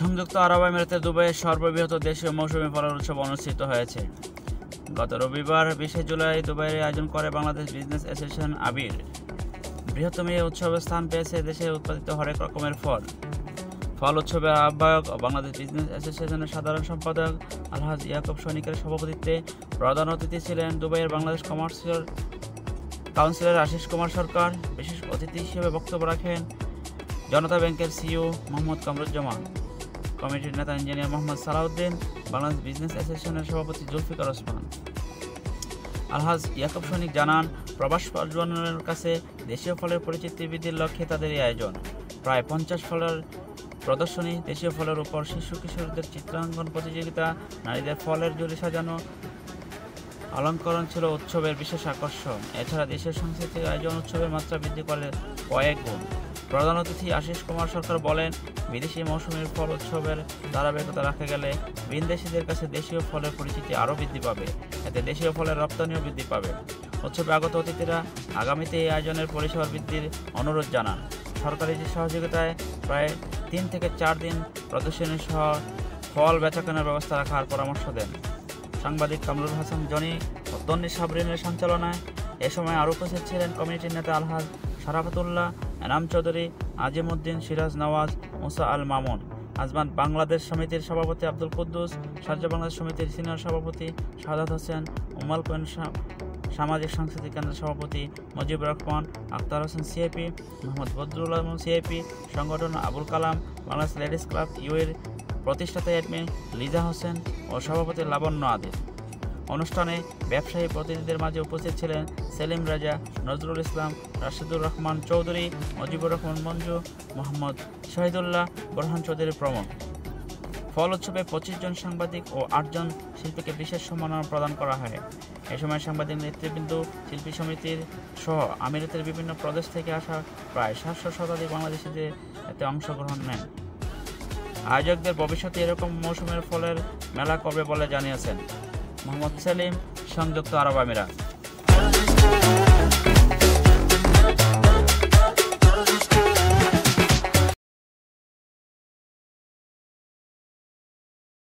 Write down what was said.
সংযুক্ত আরব আমিরাতের দুবাইয়ে সর্ববৃহৎ দেশীয় মৌসুমী ফলের উৎসব অনুষ্ঠিত হয়েছে। গত রবিবার 20 জুলাই দুবাইয়ের আয়োজন করে বাংলাদেশ বিজনেস অ্যাসোসিয়েশন আবির। বৃহত্তম এই উৎসবে স্থান পেয়েছে দেশে উৎপাদিত হরেক রকমের ফল। ফল উৎসবের আহ্বায়ক ও বাংলাদেশ বিজনেস অ্যাসোসিয়েশনের সাধারণ সম্পাদক আলহাজ ইয়াকুব সনিকের সভাপতিত্বে প্রধান অতিথি ছিলেন দুবাইয়ের বাংলাদেশ কমার্শিয়াল কাউন্সিলর আশিস কুমার সরকার। বিশেষ অতিথি হিসেবে বক্তব্য রাখেন জনতা ব্যাংকের সিইও মোহাম্মদ কামরুজ্জামান, কমিটির নেতা ইঞ্জিনিয়ার মোহাম্মদ সালাউদ্দিন, বাংলাদেশ বিজনেস অ্যাসোসিয়েশনের সভাপতি জুলফিকার ওসমান। আলহাজ ইয়াকুব সনিক জানান, প্রবাস জনের কাছে দেশীয় ফলের পরিচিতি বৃদ্ধির লক্ষ্যে তাদের এই আয়োজন। প্রায় 50 ফলের প্রদর্শনী, দেশীয় ফলের উপর শিশু কিশোরদের চিত্রাঙ্কন প্রতিযোগিতা, নারীদের ফলের ঝুড়ি সাজানো, অলঙ্করণ ছিল উৎসবের বিশেষ আকর্ষণ। এছাড়া দেশীয় সাংস্কৃতিক আয়োজন উৎসবের মাত্রা বৃদ্ধি করে কয়েক গুণ। প্রধান অতিথি আশিস কুমার সরকার বলেন, বিদেশি মৌসুমীর ফল উৎসবের ধারাবাহিকতা রাখা গেলে ভিনদেশিদের কাছে দেশীয় ফলের পরিচিতি আরও বৃদ্ধি পাবে। এতে দেশীয় ফলের রপ্তানিও বৃদ্ধি পাবে। উৎসবে আগত অতিথিরা আগামীতে এই আয়োজনের পরিসর বৃদ্ধির অনুরোধ জানান। সরকারি সহযোগিতায় প্রায় 3 থেকে 4 দিন প্রদর্শনী সহ ফল বেচাকেনার ব্যবস্থা রাখার পরামর্শ দেন। সাংবাদিক কামরুল হাসান জনি ও তন্নি সাবরিনের সঞ্চালনায় এ সময় আরও উপস্থিত ছিলেন কমিটির নেতা আলহাজ সারাফাতুল্লাহ, এনাম চৌধুরী, আজিম উদ্দিন, সিরাজ নওয়াজ, মুসা আল মামুন, আজমান বাংলাদেশ সমিতির সভাপতি আব্দুল কুদ্দুস, শারজা বাংলাদেশ সমিতির সিনিয়র সভাপতি শাহাদাত হোসেন, উম্মাল কোয়েন সামাজিক সাংস্কৃতিক কেন্দ্রের সভাপতি মুজিবুর রহমান, আখতার হোসেন সিআইপি, মোহাম্মদ বদরুল আলম সিআইপি, সংগঠন আবুল কালাম, বাংলাদেশ লেডিস ক্লাব ইউএর প্রতিষ্ঠাতা এডমিন লিজা হোসেন ও সভাপতি লাবণ্য আদিল। অনুষ্ঠানে ব্যবসায়ী প্রতিনিধিদের মাঝে উপস্থিত ছিলেন সেলিম রাজা, নজরুল ইসলাম, রাশিদুর রহমান চৌধুরী, মুজিবুর রহমান মঞ্জু, মোহাম্মদ শহীদুল্লাহ, বোরহান চৌধুরী প্রমুখ। ফল উৎসবে 25 জন সাংবাদিক ও 8 জন শিল্পীকে বিশেষ সম্মাননা প্রদান করা হয়। এ সময় সাংবাদিক নেতৃবৃন্দ, শিল্পী সমিতির সহ আমিরাতের বিভিন্ন প্রদেশ থেকে আসা প্রায় 700 শতাধিক বাংলাদেশিদের এতে অংশগ্রহণ নেন। আয়োজকদের ভবিষ্যতে এরকম মৌসুমের ফলের মেলা করবে বলে জানিয়েছেন মোহাম্মদ সেলিম, সংযুক্ত আরব আমিরাত।